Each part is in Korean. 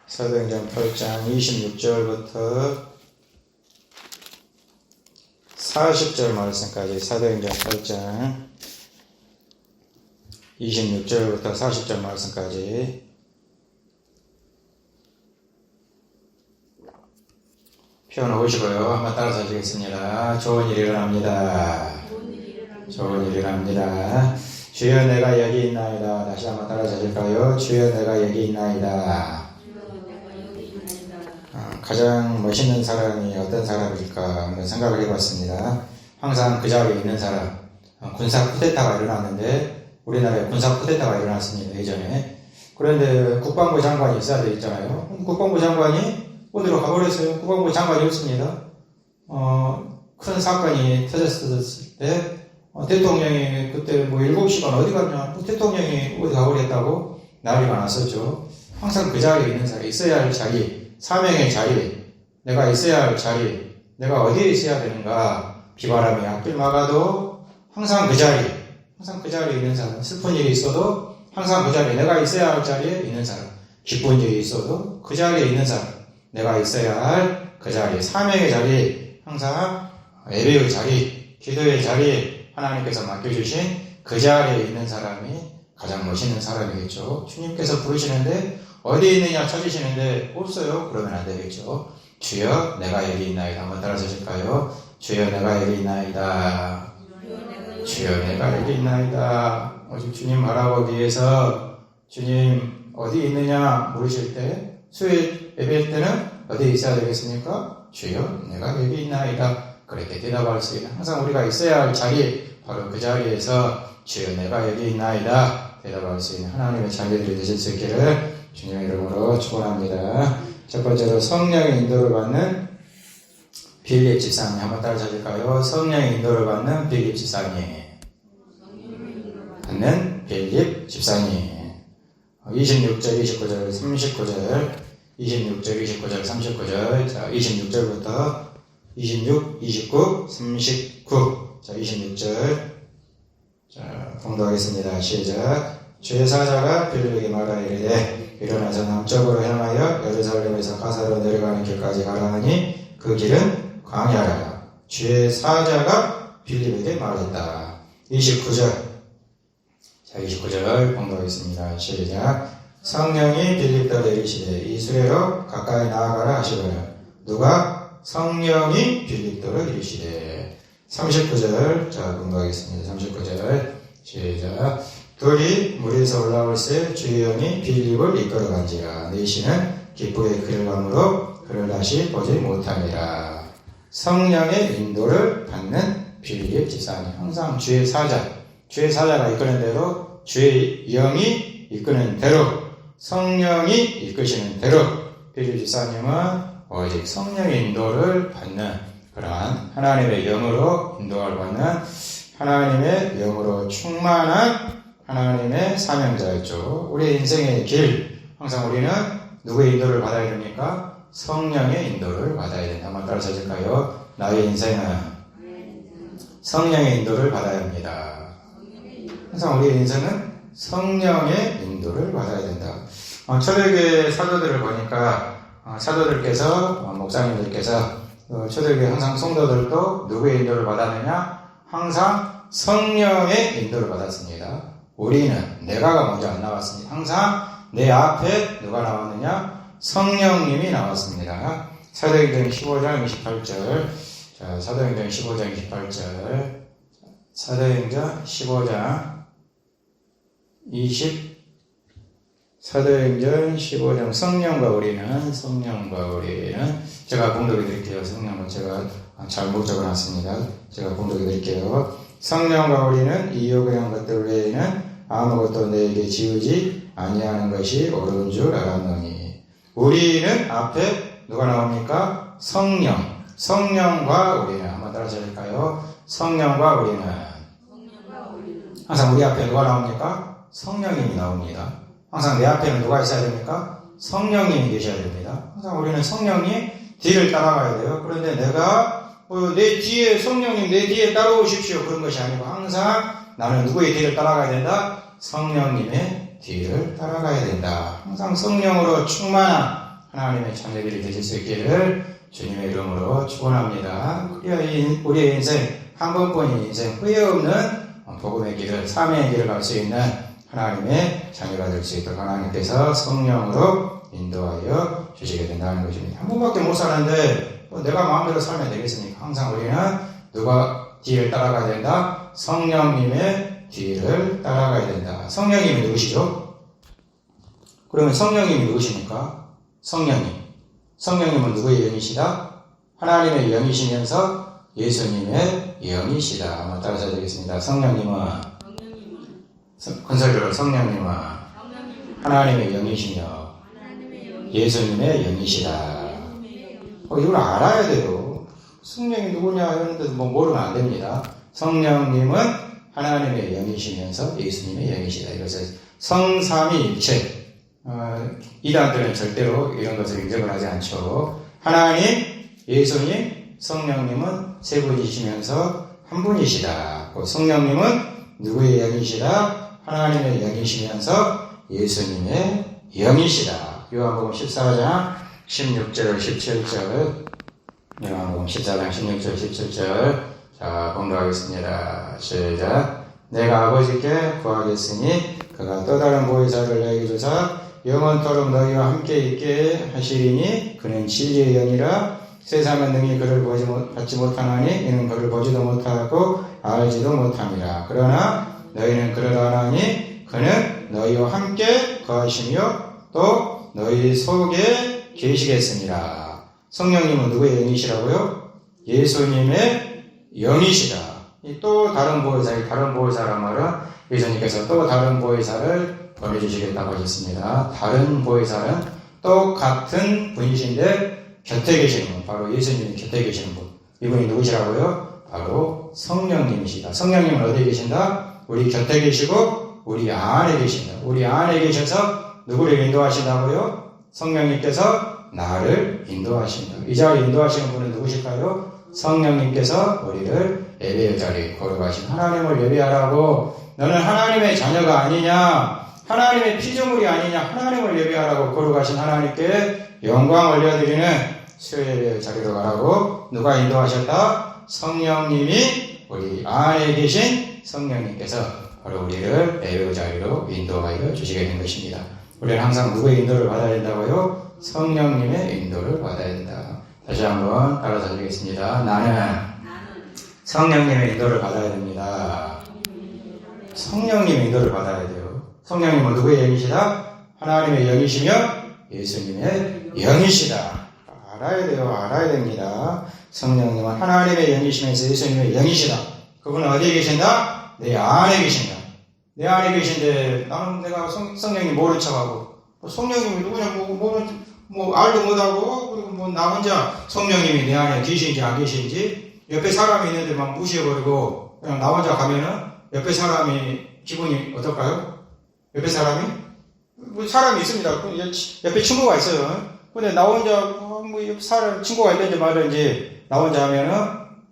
사도행전 8장 26절부터 40절 말씀까지 사도행전 8장 26절부터 40절 말씀까지 펴놓으시고요. 한번 따라서 하시겠습니다. 좋은 일이 일어납니다. 좋은 일이 일어납니다. 주여 내가 여기 있나이다. 다시 한번 따라서 하실까요? 주여 내가 여기 있나이다. 가장 멋있는 사람이 어떤 사람일까 한번 생각을 해봤습니다. 항상 그 자리에 있는 사람. 군사 쿠데타가 일어났는데 우리나라에 군사 쿠데타가 일어났습니다. 예전에. 그런데 국방부 장관이 있어야 되겠잖아요. 국방부 장관이 어디로 가버렸어요? 국방부 장관이 없습니다. 큰 사건이 터졌을 때 대통령이 그때 7시간 어디 갔냐? 대통령이 어디 가버렸다고 난리가 났었죠. 항상 그 자리에 있는 사람, 있어야 할 자리, 사명의 자리, 내가 있어야 할 자리, 내가 어디에 있어야 되는가? 비바람이 앞길 막아도 항상 그 자리에 있는 사람, 슬픈 일이 있어도 항상 그 자리에, 내가 있어야 할 자리에 있는 사람, 기쁜 일이 있어도 그 자리에 있는 사람, 내가 있어야 할 그 자리, 사명의 자리, 항상 예배의 자리, 기도의 자리, 하나님께서 맡겨주신 그 자리에 있는 사람이 가장 멋있는 사람이겠죠. 주님께서 부르시는데 어디에 있느냐 찾으시는데 없어요. 그러면 안 되겠죠. 주여 내가 여기 있나이다. 한번 따라서 하실까요? 주여 내가 여기 있나이다. 주여 내가 여기 있나이다. 오직 주님 바라보기 위해서 주님 어디 있느냐 물으실 때 수요일 예배일 때는 어디에 있어야 되겠습니까? 주여 내가 여기 있나이다. 그렇게 대답할 수 있는 항상 우리가 있어야 할 자리 바로 그 자리에서 주여 내가 여기 있나이다 대답할 수 있는 하나님의 자녀들이 되실 수 있기를 주님의 이름으로 축원합니다. 첫 번째로 성령의 인도를 받는 빌립 집사님 한번 따라 하실까요? 성령의 인도를 받는 빌립 집사님 받는 빌립 집사님 26절, 29절, 39절 26절, 29절, 39절 자 26절부터 26, 29, 39 자 26절 자 봉독하겠습니다. 시작. 주의 사자가 빌립에게 말하여 이르되 일어나서 남쪽으로 향하여 예루살렘에서 가사로 내려가는 길까지 가라 하니 그 길은 광야라. 주의 사자가 빌립에게 말했다. 29절 자 29절 봉독하겠습니다. 시작. 성령이 빌립더러 이르시되 이 수레로 가까이 나아가라 하시거늘 누가? 성령이 빌립더러 이르시되 39절 자 봉독하겠습니다. 39절 시작. 둘이 물에서 올라올새 주의 영이 빌립을 이끌어간지라 내시는 기쁘게 그를 감으로 그를 다시 보지 못하니라. 성령의 인도를 받는 빌립 집사님 항상 주의 사자가 이끄는 대로 주의 영이 이끄는 대로 성령이 이끄시는 대로 빌립 집사님은 오직 성령의 인도를 받는 그러한 하나님의 영으로 인도를 받는 하나님의 영으로 충만한 하나님의 사명자였죠. 우리의 인생의 길 항상 우리는 누구의 인도를 받아야 됩니까? 성령의 인도를 받아야 된다. 한번 따라서 해줄까요? 나의 인생은 성령의 인도를 받아야 합니다. 항상 우리의 인생은 성령의 인도를 받아야 된다. 초대교회 사도들을 보니까 사도들께서 목사님들께서 초대교회 항상 성도들도 누구의 인도를 받았느냐? 항상 성령의 인도를 받았습니다. 우리는 내가가 먼저 안 나왔습니다. 항상 내 앞에 누가 나왔느냐? 성령님이 나왔습니다. 사도행전 15장 28절 자, 사도행전 15장 28절 사도행전 15장 사도행전 15장 성령과 우리는 제가 봉독해 드릴게요. 성령은 제가 잘못 적어놨습니다. 제가 봉독해 드릴게요. 성령과 우리는 이 요구한 것들 외에는 아무것도 내게 지우지 아니하는 것이 옳은 줄 알았노니 우리는 앞에 누가 나옵니까? 성령과 우리는 한번 따라서 할까요? 성령과 우리는 항상 우리 앞에 누가 나옵니까? 성령님이 나옵니다. 항상 내 앞에는 누가 있어야 됩니까? 성령님이 계셔야 됩니다. 항상 우리는 성령님 뒤를 따라가야 돼요. 그런데 내가 내 뒤에 성령님 내 뒤에 따라오십시오 그런 것이 아니고 항상 나는 누구의 뒤를 따라가야 된다? 성령님의 뒤를 따라가야 된다. 항상 성령으로 충만한 하나님의 자녀들이 되실 수 있기를 주님의 이름으로 축원합니다. 우리의 인생 한 번뿐인 인생 후회 없는 복음의 길을, 삶의 길을 갈 수 있는 하나님의 자녀가 될 수 있도록 하나님께서 성령으로 인도하여 주시게 된다는 것입니다. 한 번밖에 못 사는데 내가 마음대로 살면 되겠습니까? 항상 우리는 누가 뒤를 따라가야 된다? 성령님의 뒤를 따라가야 된다. 성령님이 누구시죠? 그러면 성령님이 누구십니까? 성령님은 누구의 영이시다? 하나님의 영이시면서 예수님의 영이시다. 한번 따라서 되겠습니다. 성령님은 건설적으로 성령님은 하나님의 영이시며 예수님의 영이시다. 이걸 알아야 돼요. 성령이 누구냐 하는데도 모르면 안 됩니다. 성령님은 하나님의 영이시면서 예수님의 영이시다. 이것을 성삼위일체. 이단들은 절대로 이런 것을 인정을 하지 않죠. 하나님, 예수님, 성령님은 세 분이시면서 한 분이시다. 성령님은 누구의 영이시다? 하나님의 영이시면서 예수님의 영이시다. 요한복음 14장 16절 17절 요한복음 14장 16절 17절 자 봉독하겠습니다. 시작. 내가 아버지께 구하겠으니 그가 또 다른 보혜사를 너희에게 주사 영원토록 너희와 함께 있게 하시리니 그는 진리의 영이라 세상은 능히 그를 받지 못하나니 이는 그를 보지도 못하고 알지도 못함이라. 그러나 너희는 그를 아나니 그는 너희와 함께 거하시며 또 너희 속에 계시겠습니다. 성령님은 누구의 영이시라고요? 예수님의 영이시다. 또 다른 보혜사란 말은 예수님께서 또 다른 보혜사를 보내주시겠다고 하셨습니다. 다른 보혜사는 똑같은 분이신데 곁에 계시는 분, 바로 예수님이 곁에 계시는 분. 이분이 누구시라고요? 바로 성령님이시다. 성령님은 어디에 계신다? 우리 곁에 계시고 우리 안에 계신다. 우리 안에 계셔서 누구를 인도하신다고요? 성령님께서 나를 인도하신다. 이 자리에 인도하시는 분은 누구실까요? 성령님께서 우리를 예배의 자리에 걸어가신 하나님을 예배하라고 너는 하나님의 자녀가 아니냐? 하나님의 피조물이 아니냐? 하나님을 예배하라고 걸어가신 하나님께 영광 올려드리는 수요예배 자리로 가라고 누가 인도하셨다? 성령님이 우리 안에 계신 성령님께서 바로 우리를 예배의 자리로 인도하여 주시게 된 것입니다. 우리는 항상 누구의 인도를 받아야 된다고요? 성령님의 인도를 받아야 된다. 다시 한번 따라서 드리겠습니다. 나는 성령님의 인도를 받아야 됩니다. 성령님의 인도를 받아야 돼요. 성령님은 누구의 영이시다? 하나님의 영이시며 예수님의 영이시다. 알아야 돼요. 알아야 됩니다. 성령님은 하나님의 영이시면서 예수님의 영이시다. 그분은 어디에 계신다? 내 안에 계신다. 내 안에 계신데 나는 내가 성령님 모른 척하고 성령님이 누구냐 알도 못하고 그리고 나 혼자 성령님이 내 안에 계신지 안 계신지 옆에 사람이 있는데 막 무시해버리고 그냥 나 혼자 가면은 옆에 사람이 기분이 어떨까요? 옆에 사람이 있습니다. 옆에 친구가 있어요. 근데 나 혼자 옆 친구가 있든지 말든지 나 혼자 하면은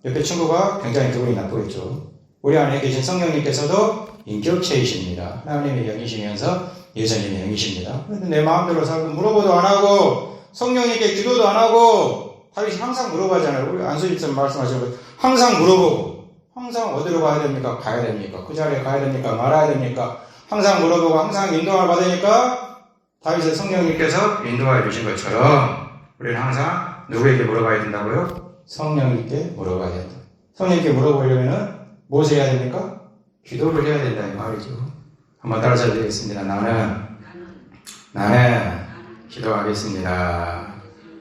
옆에 친구가 굉장히 기분이 나쁘겠죠. 우리 안에 계신 성령님께서도 인격체이십니다. 하나님의 영이시면서 예수님의 영이십니다. 그런데 내 마음대로 살고 물어보도 안 하고 성령님께 기도도 안 하고 다윗이 항상 물어봐잖아요. 우리 안수집사님 말씀하신 것 항상 물어보고 항상 어디로 가야 됩니까? 가야 됩니까? 그 자리에 가야 됩니까? 말아야 됩니까? 항상 물어보고 항상 인도를 받으니까 다윗의 성령님께서 인도해 주신 것처럼 우리는 항상 누구에게 물어봐야 된다고요? 성령님께 물어봐야 된다. 성령님께 물어보려면 무엇을 해야 됩니까? 기도를 해야 된다 이 말이죠. 한번 따라서 드리겠습니다. 나는 기도하겠습니다.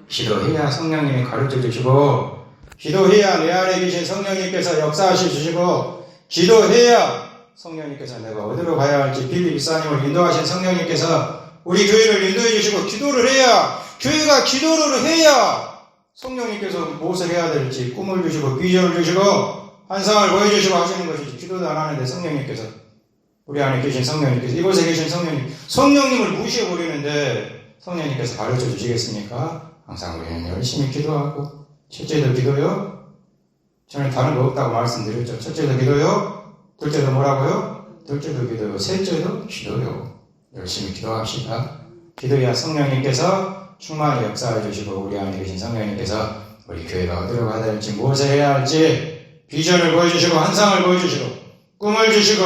기도해야 성령님이 가르쳐 주시고 기도해야 내 안에 계신 성령님께서 역사하시 주시고 기도해야 성령님께서 내가 어디로 가야 할지 빌립 이사님을 인도하신 성령님께서 우리 교회를 인도해 주시고 기도를 해야 교회가 기도를 해야 성령님께서 무엇을 해야 될지 꿈을 주시고 비전을 주시고 환상을 보여주시고 하시는 것이지 기도도 안 하는데 성령님께서 우리 안에 계신 성령님께서 이곳에 계신 성령님을 무시해버리는데 성령님께서 가르쳐 주시겠습니까? 항상 우리는 열심히 기도하고 첫째도 기도요? 저는 다른 거 없다고 말씀드렸죠. 첫째도 기도요? 둘째도 뭐라고요? 둘째도 기도요. 셋째도 기도요. 열심히 기도합시다. 기도해야 성령님께서 충만히 역사해 주시고 우리 안에 계신 성령님께서 우리 교회가 어디로 가야 될지 무엇을 해야 할지 비전을 보여주시고 환상을 보여주시고 꿈을 주시고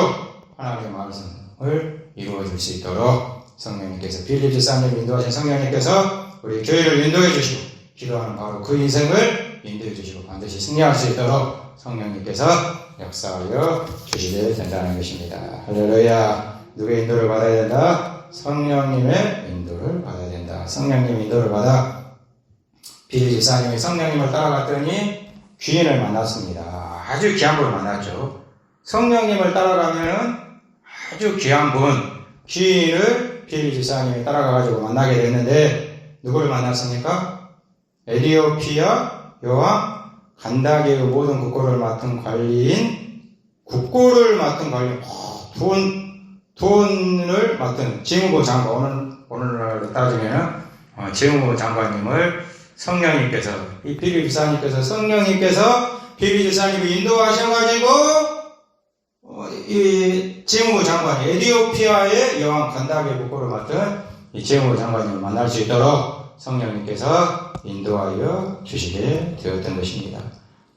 하나님의 말씀을 이루어 줄 수 있도록 성령님께서 빌립 사람을 인도하신 성령님께서 우리 교회를 인도해 주시고 기도하는 바로 그 인생을 인도해 주시고 반드시 승리할 수 있도록 성령님께서 역사하여 주시게 된다는 것입니다. 할렐루야. 누구의 인도를 받아야 된다? 성령님의 인도를 받아야 된다. 성령님 인도를 받아 빌립 집사님이 성령님을 따라갔더니 귀인을 만났습니다. 아주 귀한 분을 만났죠. 성령님을 따라가면은 아주 귀한 분, 귀인을 빌립 집사님이 따라가가지고 만나게 됐는데 누구를 만났습니까? 에티오피아 여왕 간다게의 모든 국고를 맡은 관리인, 국고를 맡은 관리인, 돈을 맡은 재무부 장관, 오늘날 따지면 재무부 장관님을 성령님께서, 이 빌립 집사님께서 성령님께서 빌립 집사님을 인도하셔가지고 이 재무부 장관이 에티오피아의 여왕 간다게 국고를 맡은 이 재무부 장관님을 만날 수 있도록 성령님께서 인도하여 주시게 되었던 것입니다.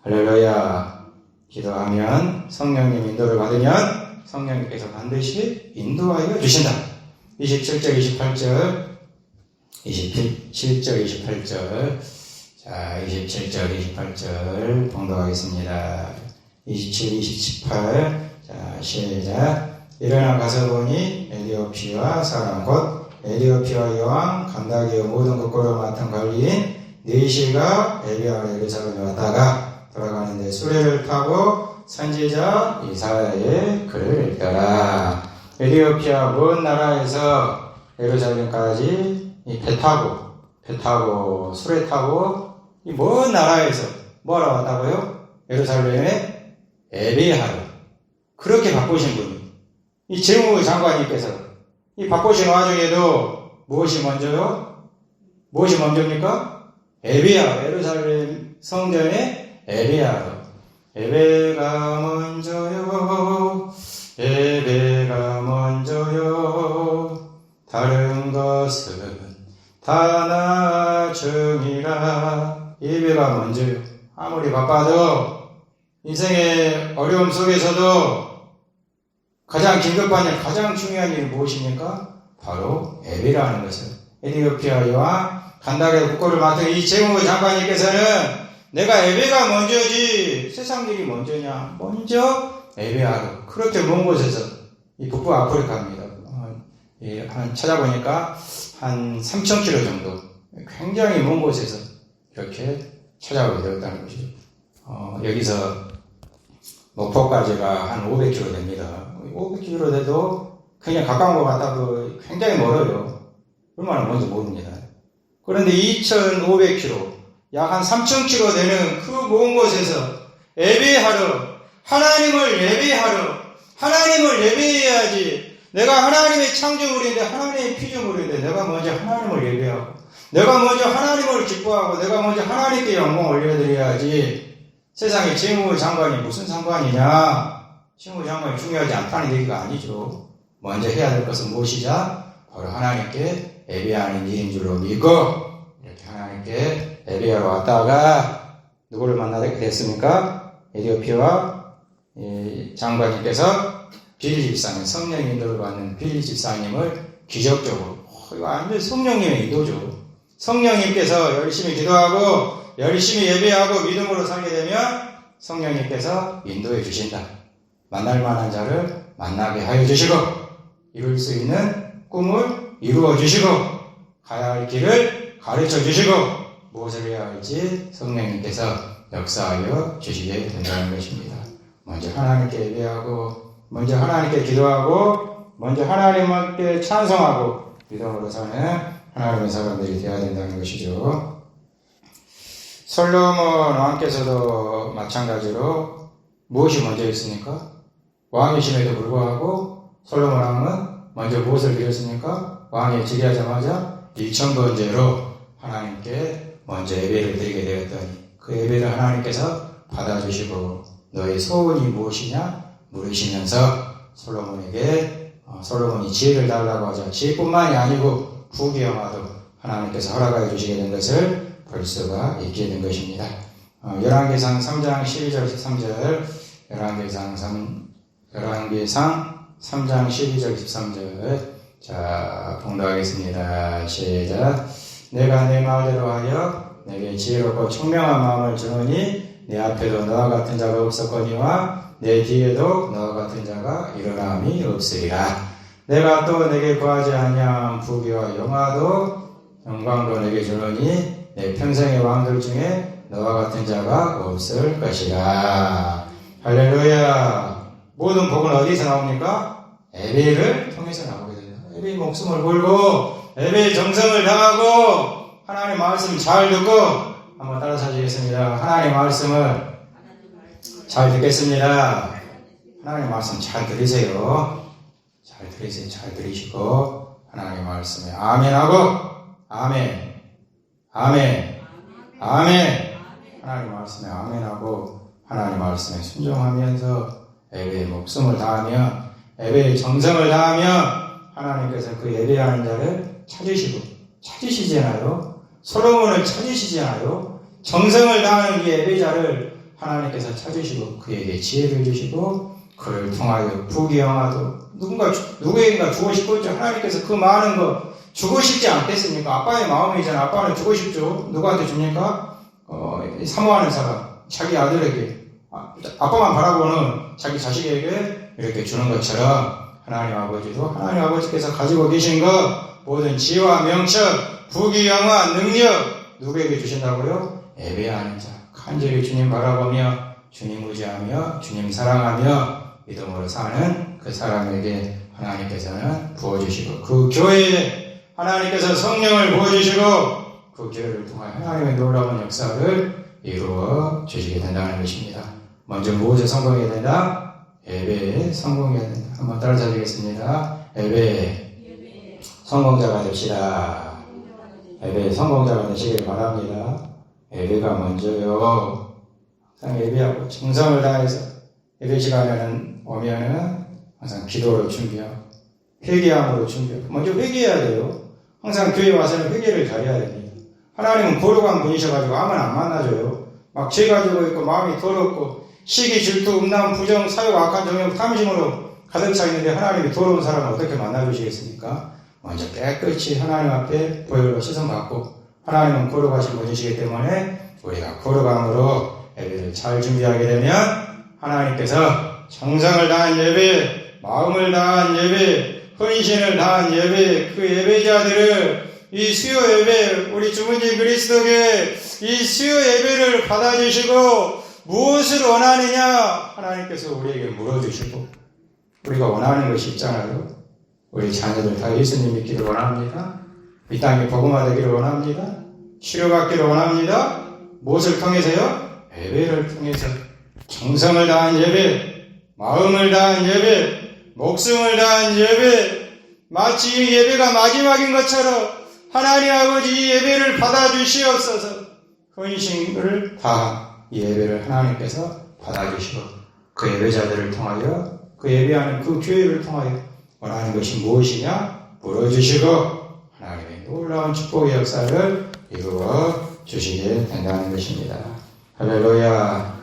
할렐루야. 기도하면 성령님 인도를 받으면 성령님께서 반드시 인도하여 주신다. 27절, 28절, 27절, 28절. 자, 27절, 28절 봉독하겠습니다. 27, 28. 자, 시작. 일어나 가서 보니 에티오피아 사람 곧 에티오피아 여왕 간다게의 모든 국고를 맡은 관리인 느시가 엘리야와 예루살렘에 왔다가 돌아가는데 수레를 타고 선지자 이사야의 글을 읽더라. 에티오피아 먼 나라에서 예루살렘까지 배 타고 수레 타고 이 먼 나라에서 뭐하러 왔다고요? 예루살렘에 예배하러. 그렇게 바쁘신 분이 이 재무부 장관님께서 이 바쁘신 와중에도 무엇이 먼저요? 무엇이 먼저입니까? 예배하러. 예루살렘 성전에 예배하러. 예배가 먼저요. 예배가 먼저요. 다른 것은 다 나중이라. 예배가 먼저요. 아무리 바빠도 인생의 어려움 속에서도 가장 긴급한 일, 가장 중요한 일이 무엇입니까? 바로 예배라는 것은 에티오피아 여왕 간다게 국고를 맡은 이 재무부 장관님께서는 내가 예배가 먼저지 세상 일이 먼저냐? 먼저 예배하러. 그렇게 먼 곳에서 이 북부 아프리카입니다. 한 찾아보니까 한 3,000km 정도 굉장히 먼 곳에서 이렇게 찾아오게 되었다는 것이죠. 여기서 목포까지가 한 500km 됩니다. 500km 돼도 그냥 가까운 것 같아도 굉장히 멀어요. 얼마나 먼지 모릅니다. 그런데 2,500km, 약 한 3,000km 되는 그 먼 곳에서 예배하러, 하나님을 예배하러, 하나님을 예배해야지. 내가 하나님의 창조물인데, 하나님의 피조물인데, 내가 먼저 하나님을 예배하고, 내가 먼저 하나님을 기뻐하고, 내가 먼저 하나님께 영광 올려드려야지. 세상에 재무부 장관이 무슨 상관이냐? 재무부 장관이 중요하지 않다는 얘기가 아니죠. 먼저 해야 될 것은 무엇이자? 바로 하나님께 예배하는 일인 줄로 믿고 이렇게 하나님께 예배하러 왔다가 누구를 만나게 됐습니까? 에티오피아 장관님께서 빌립 집사님, 성령 인도를 받는 빌립 집사님을 기적적으로 이거 완전 성령님의 인도죠. 성령님께서 열심히 기도하고 열심히 예배하고 믿음으로 살게 되면 성령님께서 인도해 주신다. 만날 만한 자를 만나게 하여 주시고 이룰 수 있는 꿈을 이루어 주시고 가야 할 길을 가르쳐 주시고 무엇을 해야 할지 성령님께서 역사하여 주시게 된다는 것입니다. 먼저 하나님께 예배하고 먼저 하나님께 기도하고 먼저 하나님께 찬송하고 믿음으로 사는 하나님의 사람들이 되어야 된다는 것이죠. 솔로몬 왕께서도 마찬가지로 무엇이 먼저 있습니까? 왕이심에도 불구하고 솔로몬 왕은 먼저 무엇을 드렸습니까? 왕이 즉위하자마자 일천번제로 하나님께 먼저 예배를 드리게 되었더니 그 예배를 하나님께서 받아주시고 너의 소원이 무엇이냐? 물으시면서 솔로몬에게 솔로몬이 지혜를 달라고 하자 지혜뿐만이 아니고 부귀영화도 하나님께서 허락하여 주시게 된 것을 볼 수가 있게 된 것입니다. 열왕기상 3장 12절 13절 열왕기상 3장 12절 13절 자 봉독하겠습니다. 시작. 내가 내 말대로 하여 내게 지혜롭고 총명한 마음을 주노니 내 앞에도 너와 같은 자가 없었거니와 내 뒤에도 너와 같은 자가 일어남이 없으리라. 내가 또 내게 구하지 아니한 부귀와 영광도 내게 주노니 내 평생의 왕들 중에 너와 같은 자가 없을 것이라. 할렐루야. 모든 복은 어디서 나옵니까? 예배를 통해서 나오게 됩니다. 예배의 목숨을 걸고 예배의 정성을 다하고 하나님의 말씀 잘 듣고 한번 따라서 하시겠습니다. 하나님의 말씀을 잘 듣겠습니다. 하나님의 말씀 잘 들으세요. 잘 들으세요. 잘 들으시고 하나님의 말씀에 아멘하고 아멘 하나님의 말씀에 아멘하고 하나님의 말씀에 순종하면서 예배의 목숨을 다하며 예배의 정성을 다하며 하나님께서 그 예배하는 자를 찾으시잖아요. 솔로몬을 찾으시잖아요. 정성을 다하는 이 예배자를 하나님께서 찾으시고 그에게 지혜를 주시고 그를 통하여 부귀영화도 누구에게가 주고 싶고 있죠. 하나님께서 그 많은 거 주고 싶지 않겠습니까? 아빠의 마음이잖아요. 아빠는 주고 싶죠. 누구한테 줍니까? 사모하는 사람, 자기 아들에게 아빠만 바라보는 자기 자식에게 이렇게 주는 것처럼 하나님 아버지께서 가지고 계신 것 모든 지혜와 명철, 부귀영화, 능력 누구에게 주신다고요? 예배하는 자, 간절히 주님 바라보며 주님 의지하며 주님 사랑하며 믿음으로 사는 그 사람에게 하나님께서는 부어주시고 그 교회에 하나님께서 성령을 부어주시고 그 교회를 통하여 하나님의 놀라운 역사를 이루어 주시게 된다는 것입니다. 먼저 무엇에 성공해야 된다? 예배에 성공해야 된다. 한번 따라서 하겠습니다. 예배에 성공자가 됩시다. 예배에 성공자가 되시길 바랍니다. 예배가 먼저요. 항상 예배하고 정성을 다해서 예배 시간에는 오면은 항상 기도로 준비하고 회개함으로 준비하고 먼저 회개해야 돼요. 항상 교회 와서는 회개를 잘해야 됩니다. 하나님은 거룩한 분이셔가지고 아무나 안 만나줘요. 막 죄 가지고 있고 마음이 더럽고 시기, 질투, 음란, 부정, 사욕, 악한 정욕, 탐심으로 가득 차 있는데 하나님이 더러운 사람을 어떻게 만나주시겠습니까? 먼저 깨끗이 하나님 앞에 보혈로 씻음받고 하나님은 거룩하신 분이시기 때문에 우리가 거룩함으로 예배를 잘 준비하게 되면 하나님께서 정성을 다한 예배, 마음을 다한 예배, 헌신을 다한 예배, 그 예배자들을 이 수요 예배, 우리 주문진 그리스도교회 이 수요 예배를 받아주시고 무엇을 원하느냐 하나님께서 우리에게 물어주시고 우리가 원하는 것이 있잖아요. 우리 자녀들 다 예수님 믿기를 원합니다. 이 땅에 복음화되기를 원합니다. 치료받기를 원합니다. 무엇을 통해서요? 예배를 통해서 정성을 다한 예배, 마음을 다한 예배, 목숨을 다한 예배, 마치 이 예배가 마지막인 것처럼 하나님 아버지 이 예배를 받아주시옵소서. 헌신을 다한 이 예배를 하나님께서 받아주시고 그 예배자들을 통하여 그 예배하는 그 교회를 통하여 원하는 것이 무엇이냐 물어주시고 하나님의 놀라운 축복의 역사를 이루어 주시게 된다는 것입니다. 할렐루야.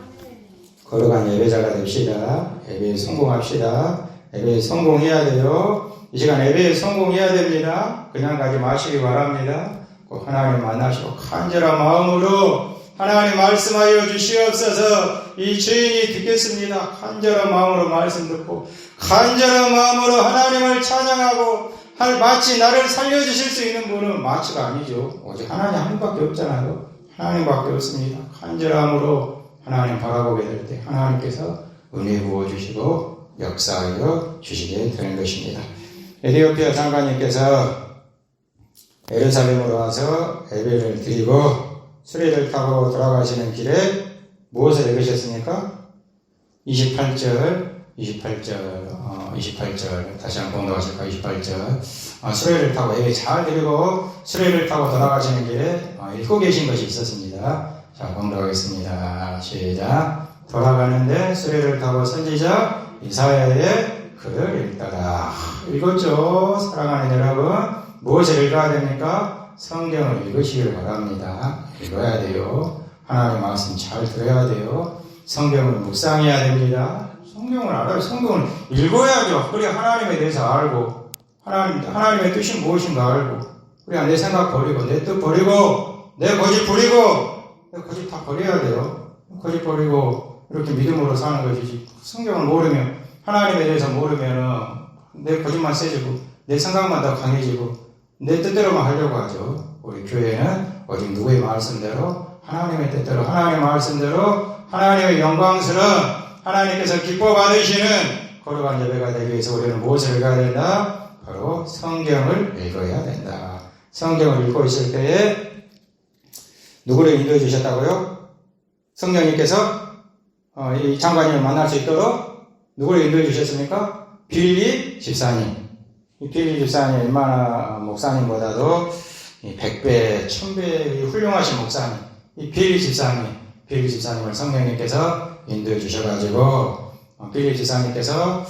거룩한 예배자가 됩시다. 예배에 성공합시다. 예배에 성공해야 돼요. 이 시간 예배에 성공해야 됩니다. 그냥 가지 마시기 바랍니다. 꼭 하나님 만나시고 간절한 마음으로 하나님 말씀하여 주시옵소서. 이 죄인이 듣겠습니다. 간절한 마음으로 말씀 듣고 간절한 마음으로 하나님을 찬양하고 마치 나를 살려주실 수 있는 분은 마치가 아니죠. 오직 하나님 한 분밖에 없잖아요. 하나님밖에 없습니다. 간절함으로 하나님 바라보게 될 때 하나님께서 은혜 부어주시고 역사하여 주시게 되는 것입니다. 에티오피아 장관님께서 예루살렘으로 와서 예배를 드리고 수레를 타고 돌아가시는 길에 무엇을 읽으셨습니까? 28절 다시 한번 공독하실까요? 28절 수레를 타고 예배 잘 드리고 수레를 타고 돌아가시는 길에 읽고 계신 것이 있었습니다. 자, 공독하겠습니다. 시작. 돌아가는데 수레를 타고 선지자 이사야의 글을 읽다가 읽었죠? 사랑하는 여러분, 무엇을 읽어야 됩니까? 성경을 읽으시길 바랍니다. 읽어야 돼요. 하나님의 말씀 잘 들어야 돼요. 성경을 묵상해야 됩니다. 성경을 알아요. 성경을 읽어야죠. 그래야 하나님에 대해서 알고 하나님의 뜻이 무엇인가 알고 그래야 내 생각 버리고 내 뜻 버리고 내 거짓 버리고 내 거짓 다 버려야 돼요. 거짓 버리고 이렇게 믿음으로 사는 것이지. 성경을 모르면 하나님에 대해서 모르면 내 거짓만 세지고 내 생각만 더 강해지고 내 뜻대로만 하려고 하죠. 우리 교회는 오직 누구의 말씀대로 하나님의 뜻대로 하나님의 말씀대로 하나님의 영광스러운 하나님께서 기뻐 받으시는 거룩한 예배가 되기 위해서 우리는 무엇을 읽어야 된다? 바로 성경을 읽어야 된다. 성경을 읽고 있을 때에 누구를 인도해 주셨다고요? 성령님께서 이 장관님을 만날 수 있도록 누구를 인도해 주셨습니까? 빌립 집사님. 이 빌립 집사님 얼마나 목사님보다도 100배, 1000배 훌륭하신 목사님. 이 빌립 집사님을 성령님께서 인도해 주셔가지고 빌립 집사님께서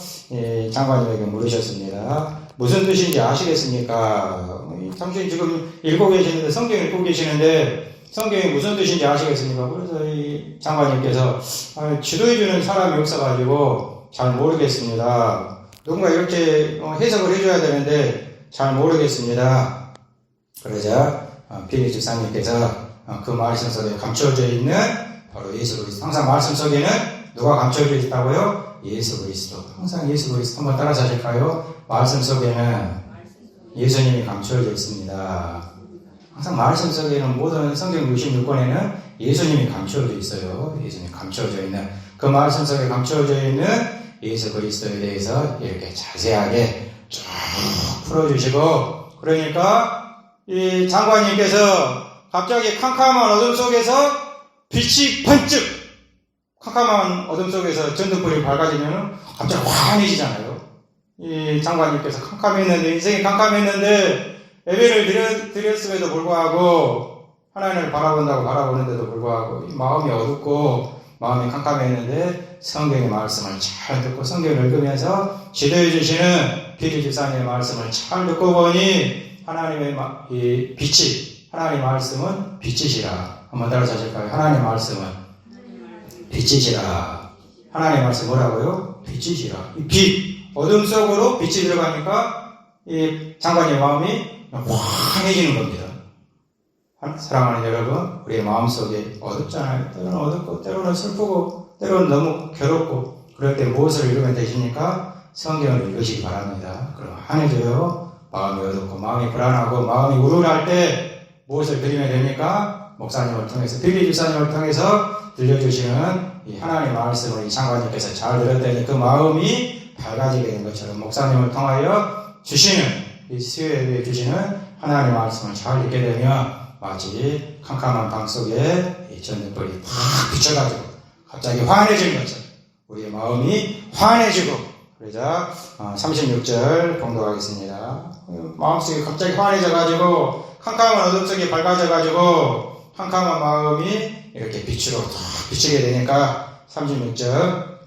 장관님에게 물으셨습니다. 무슨 뜻인지 아시겠습니까? 당신 지금 읽고 계시는데 성경 읽고 계시는데 성경이 무슨 뜻인지 아시겠습니까? 그래서 이 장관님께서 지도해주는 사람이 없어가지고 잘 모르겠습니다. 누군가 이렇게 해석을 해줘야 되는데 잘 모르겠습니다. 그러자 빌립 집사님께서 그 말씀 속에 감춰져 있는 바로 예수 그리스도. 항상 말씀 속에는 누가 감춰져 있다고요? 예수 그리스도. 항상 예수 그리스도. 한번 따라서 하실까요? 말씀 속에는 예수님이 감춰져 있습니다. 항상 말씀 속에는 모든 성경 66권에는 예수님이 감춰져 있어요. 예수님이 감춰져 있는 그 말씀 속에 감춰져 있는 예수 그리스도에 대해서 이렇게 자세하게 쭉 풀어주시고 그러니까 이 장관님께서 갑자기 캄캄한 어둠 속에서 빛이 번쩍 캄캄한 어둠 속에서 전등불이 밝아지면 갑자기 환해지잖아요. 이 장관님께서 캄캄했는데 인생이 캄캄했는데 예배를 드렸음에도 불구하고 하나님을 바라보는데도 불구하고 마음이 어둡고 마음이 캄캄했는데 성경의 말씀을 잘 듣고 성경을 읽으면서 지도해 주시는 빌립 집사님의 말씀을 잘 듣고 보니 하나님의 이 빛이 하나님의 말씀은 빛이시라. 한번 따라서 하실까요? 하나님의 말씀은 빛이시라. 하나님의 말씀 뭐라고요? 빛이시라. 이 빛, 어둠 속으로 빛이 들어가니까 이 장관의 마음이 환해지는 겁니다. 사랑하는 여러분, 우리의 마음속에 어둡잖아요. 때로는 어둡고 때로는 슬프고 때로는 너무 괴롭고 그럴 때 무엇을 읽으면 되십니까? 성경을 읽으시기 바랍니다. 그럼 환해져요. 마음이 어둡고 마음이 불안하고 마음이 우울할 때 무엇을 드리면 됩니까? 목사님을 통해서 빌립 집사님을 통해서 들려주시는 이 하나님의 말씀을 이 장관님께서 잘 들었더니 그 마음이 밝아지게 된 것처럼 목사님을 통하여 주시는 이 수요예배에 주시는 하나님의 말씀을 잘 읽게 되면 마치 캄캄한 방 속에 이 전등불이 팍 비춰가지고 갑자기 환해지는 것처럼 우리의 마음이 환해지고 그러자 36절 봉독하겠습니다. 마음속이 갑자기 환해져가지고 캄캄한 어둠 속에 밝아져가지고 캄캄한 마음이 이렇게 빛으로 탁 비치게 되니까 36절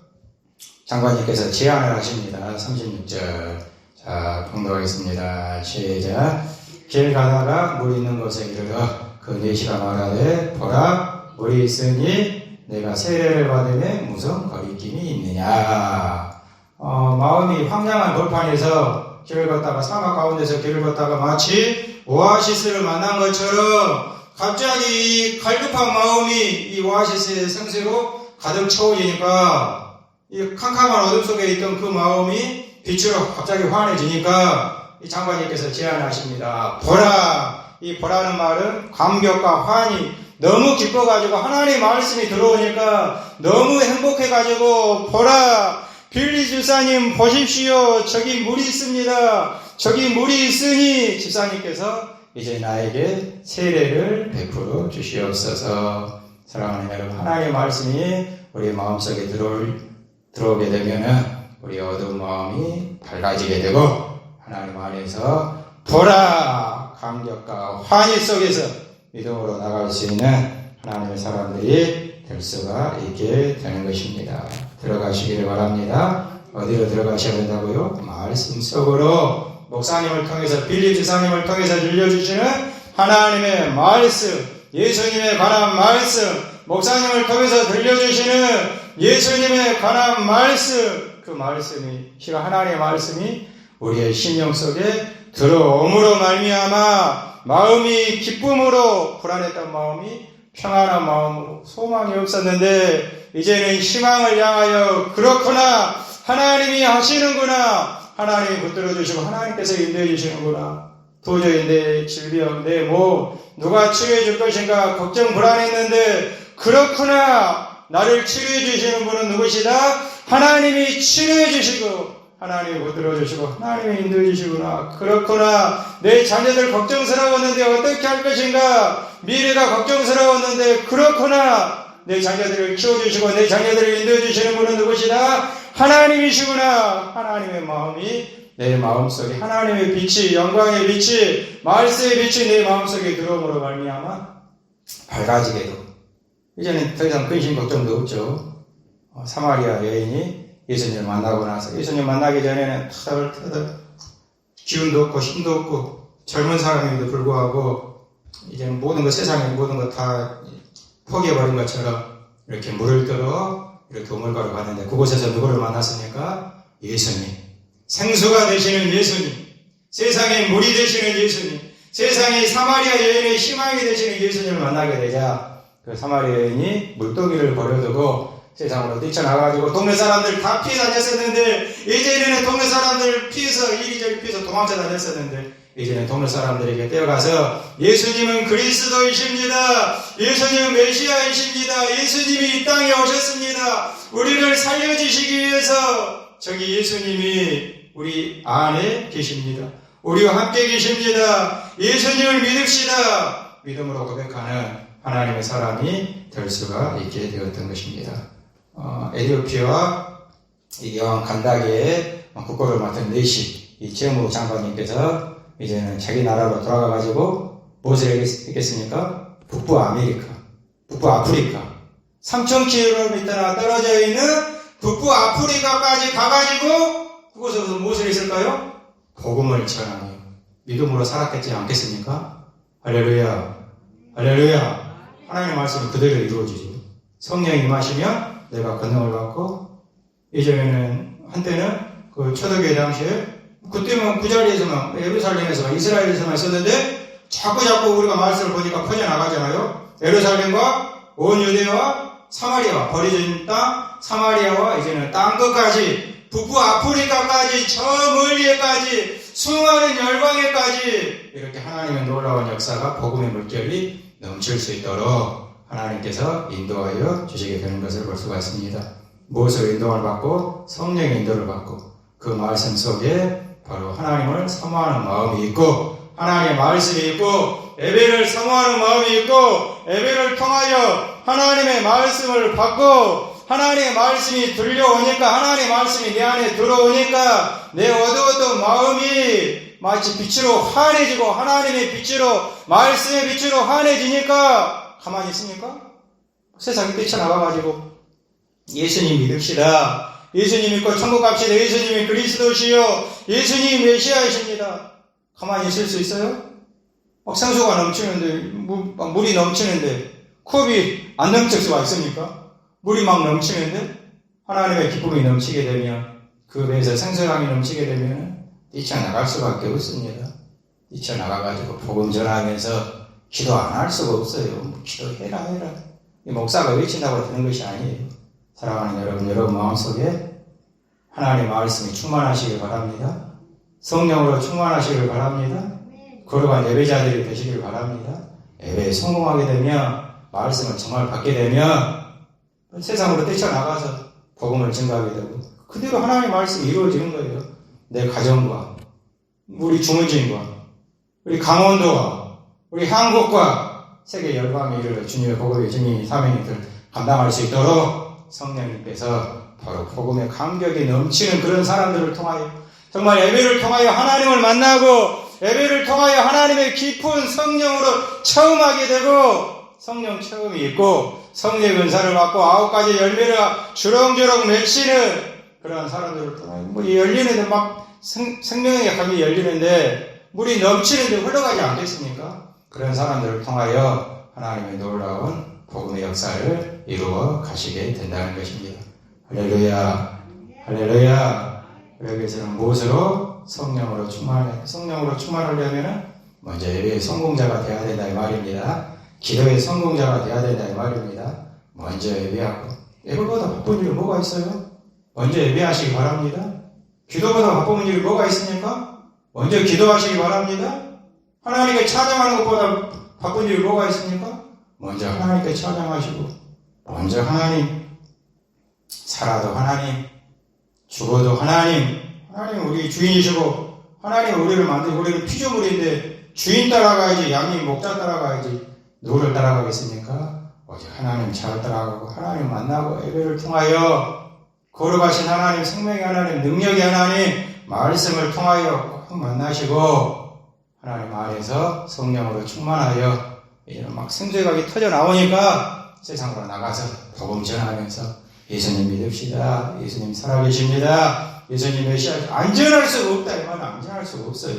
장관님께서 제안을 하십니다. 36절 자, 봉독하겠습니다. 시작. 길 가다가 물 있는 곳에 이르러 그 내시가 말하되 보라 물이 있으니 내가 세례를 받으면 무슨 거리낌이 있느냐. 마음이 황량한 벌판에서 길을 걷다가 사막 가운데서 길을 걷다가 마치 오아시스를 만난 것처럼 갑자기 갈급한 마음이 이 오아시스의 생수로 가득 채워지니까 이 캄캄한 어둠 속에 있던 그 마음이 빛으로 갑자기 환해지니까 이 장관님께서 제안하십니다. 보라! 이 보라는 말은 감격과 환희, 너무 기뻐가지고 하나님의 말씀이 들어오니까 너무 행복해가지고 보라! 빌립 집사님 보십시오. 저기 물이 있습니다. 저기 물이 있으니 집사님께서 이제 나에게 세례를 베풀어 주시옵소서. 사랑하는 여러분, 하나님의 말씀이 우리 마음속에 들어오게 되면은 우리 어두운 마음이 밝아지게 되고 하나님 안에서 보라 감격과 환희 속에서 믿음으로 나갈 수 있는 하나님의 사람들이 될 수가 있게 되는 것입니다. 들어가시기를 바랍니다. 어디로 들어가셔야 된다고요? 말씀 속으로 목사님을 통해서 빌립 집사님을 통해서 들려주시는 하나님의 말씀, 예수님에 관한 말씀, 목사님을 통해서 들려주시는 예수님에 관한 말씀, 그 말씀이, 하나님의 말씀이 우리의 심령 속에 들어옴으로 말미암아 마음이 기쁨으로, 불안했던 마음이 평안한 마음으로, 소망이 없었는데 이제는 희망을 향하여 그렇구나, 하나님이 하시는구나, 하나님이 붙들어 주시고 하나님께서 인도해 주시는구나, 도저히 내 질병, 내 몸 누가 치료해 줄 것인가 걱정 불안했는데 그렇구나, 나를 치료해 주시는 분은 누구시다? 하나님이 치료해 주시고 하나님이 붙들어 주시고 하나님이 인도해 주시구나, 그렇구나, 내 자녀들 걱정스러웠는데 어떻게 할 것인가, 미래가 걱정스러웠는데 그렇구나, 내 자녀들을 키워주시고 내 자녀들을 인도해 주시는 분은 누구시다? 하나님이시구나. 하나님의 마음이 내 마음속에, 하나님의 빛이, 영광의 빛이, 말씀의 빛이 내 마음속에 들어옴으로 말미암아 밝아지게 되고 이제는 더 이상 근심 걱정도 없죠. 사마리아 여인이 예수님을 만나고 나서, 예수님 만나기 전에는 터덜터덜 기운도 없고 힘도 없고 젊은 사람임에도 불구하고 이제는 모든 것, 세상의 모든 것 다 포기해버린 것처럼 이렇게 물을 끌어 이렇게 우물가로 갔는데 그곳에서 누구를 만났습니까? 예수님. 생수가 되시는 예수님. 세상의 물이 되시는 예수님. 세상의 사마리아 여인의 희망이 되시는 예수님을 만나게 되자 그 사마리아 여인이 물동이를 버려두고 세상으로 뛰쳐나가가지고 동네 사람들 다 피해 다녔었는데 이제는 동네 사람들 피해서 이리저리 피해서 도망쳐 다녔었는데 이제는 동네 사람들에게 뛰어가서 예수님은 그리스도이십니다. 예수님은 메시아이십니다. 예수님이 이 땅에 오셨습니다. 우리를 살려주시기 위해서 저기 예수님이 우리 안에 계십니다. 우리와 함께 계십니다. 예수님을 믿읍시다. 믿음으로 고백하는 하나님의 사람이 될 수가 있게 되었던 것입니다. 에티오피아 여왕 간다게의 국고를 맡은 네시 이 재무 장관님께서 이제는 자기 나라로 돌아가가지고 무엇을 했겠습니까? 북부 아메리카, 북부 아프리카 3,000km나 떨어져 있는 북부 아프리카까지 가가지고 그곳에서 무엇을 했을까요? 복음을 전하며 믿음으로 살았겠지 않겠습니까? 할렐루야, 할렐루야. 하나님의 말씀이 그대로 이루어지죠. 성령이 임하시면 내가 권능을 받고, 예전에는 한때는 그 초대교회 당시에 그때만 그 자리에서만 예루살렘에서만 이스라엘에서만 있었는데 자꾸 우리가 말씀을 보니까 퍼져나가잖아요. 예루살렘과 온 유대와 사마리아, 버려진 땅 사마리아와 이제는 땅끝까지 북부 아프리카까지 저 멀리에까지 수많은 열방에까지 이렇게 하나님의 놀라운 역사가 복음의 물결이 넘칠 수 있도록 하나님께서 인도하여 주시게 되는 것을 볼 수가 있습니다. 무엇으로 인도를 받고? 성령의 인도를 받고 그 말씀 속에 바로 하나님을 사모하는 마음이 있고 하나님의 말씀이 있고 예배를 사모하는 마음이 있고 예배를 통하여 하나님의 말씀을 받고 하나님의 말씀이 들려오니까 하나님의 말씀이 내 안에 들어오니까 내 어두웠던 마음이 마치 빛으로 환해지고 하나님의 빛으로 말씀의 빛으로 환해지니까 가만히 있습니까? 세상에 뛰쳐나가가지고 예수님 믿읍시다. 예수님 믿고 천국 갑시다. 예수님이 그리스도시요 예수님이 메시아이십니다. 가만히 있을 수 있어요? 막 생수가 넘치는데 물이 넘치는데 컵이 안 넘칠 수가 있습니까? 물이 막 넘치는데 하나님의 기쁨이 넘치게 되면 그 배에서 생수량이 넘치게 되면 뛰쳐나갈 수밖에 없습니다. 뛰쳐나가가지고 복음 전하면서 기도 안 할 수가 없어요. 기도해라. 이 목사가 외친다고 되는 것이 아니에요. 사랑하는 여러분 마음속에 하나님의 말씀이 충만하시길 바랍니다. 성령으로 충만하시길 바랍니다. 거룩한 예배자들이 되시길 바랍니다. 예배에 성공하게 되면 말씀을 정말 받게 되면 세상으로 뛰쳐나가서 복음을 증거하게 되고 그대로 하나님의 말씀이 이루어지는 거예요. 내 가정과 우리 주문진과 우리 강원도와 우리 한국과 세계 열방에 이르러 주님의 복음의 증인 사명을 감당할 수 있도록 성령님께서 바로 복음의 감격이 넘치는 그런 사람들을 통하여 정말 예배를 통하여 하나님을 만나고 예배를 통하여 하나님의 깊은 성령으로 체험하게 되고 성령 체험이 있고 성령의 은사를 받고 9가지 열매가 주렁주렁 맺히는 그런 사람들을 통하여 열리는데 막 생명의 감이 열리는데 물이 넘치는데 흘러가지 않겠습니까? 그런 사람들을 통하여 하나님의 놀라운 복음의 역사를 이루어 가시게 된다는 것입니다. 할렐루야, 할렐루야. 그러기 위해서는 무엇으로? 성령으로 충만하려면 먼저 예배의 성공자가 되어야 된다 이 말입니다. 기도의 성공자가 되어야 된다 이 말입니다. 먼저 예배하고, 예배보다 바쁜 일이 뭐가 있어요? 먼저 예배하시기 바랍니다. 기도보다 바쁜 일이 뭐가 있습니까? 먼저 기도하시기 바랍니다. 하나님께 찬양하는 것보다 바쁜 일이 뭐가 있습니까? 먼저 하나님께 찬양하시고, 먼저 하나님, 살아도 하나님, 죽어도 하나님 우리 주인이시고, 하나님 우리를 만들고, 우리는 피조물인데 주인 따라가야지, 양님 목자 따라가야지 누구를 따라가겠습니까? 오직 하나님 잘 따라가고, 하나님 만나고, 예배를 통하여 거룩하신 하나님, 생명의 하나님, 능력의 하나님, 말씀을 통하여 꼭 만나시고, 하나님 안에서 성령으로 충만하여 이제 막 생수각이 터져 나오니까 세상으로 나가서 복음 전하면서 예수님 믿읍시다. 예수님 살아계십니다. 예수님 메시아 안전할 수가 없다. 이 말은 안전할 수가 없어요.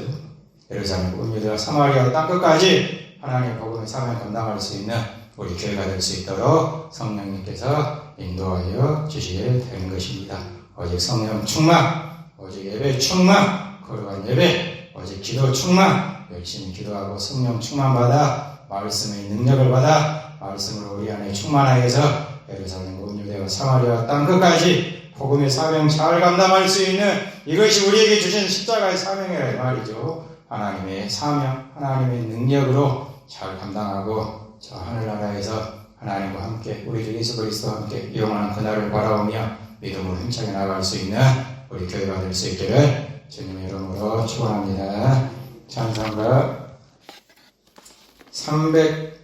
예루살렘 온 사마리아 땅끝까지 하나님의 복음의 사명 감당할 수 있는 우리 교회가 될 수 있도록 성령님께서 인도하여 주시게 되는 것입니다. 오직 성령 충만, 오직 예배 충만, 거룩한 예배, 오직 기도 충만, 열심히 기도하고 성령 충만받아 말씀의 능력을 받아 말씀으로 우리 안에 충만하여서 예루살렘 온 유대와 사마리아 땅끝까지 복음의 사명 잘 감당할 수 있는 이것이 우리에게 주신 십자가의 사명이라 이 말이죠. 하나님의 사명, 하나님의 능력으로 잘 감당하고 저 하늘나라에서 하나님과 함께 우리 주 예수 그리스도와 함께 영원한 그날을 바라보며 믿음으로 힘차게 나아갈 수 있는 우리 교회가 될 수 있기를 주님의 이름으로 축원합니다. 찬송가 300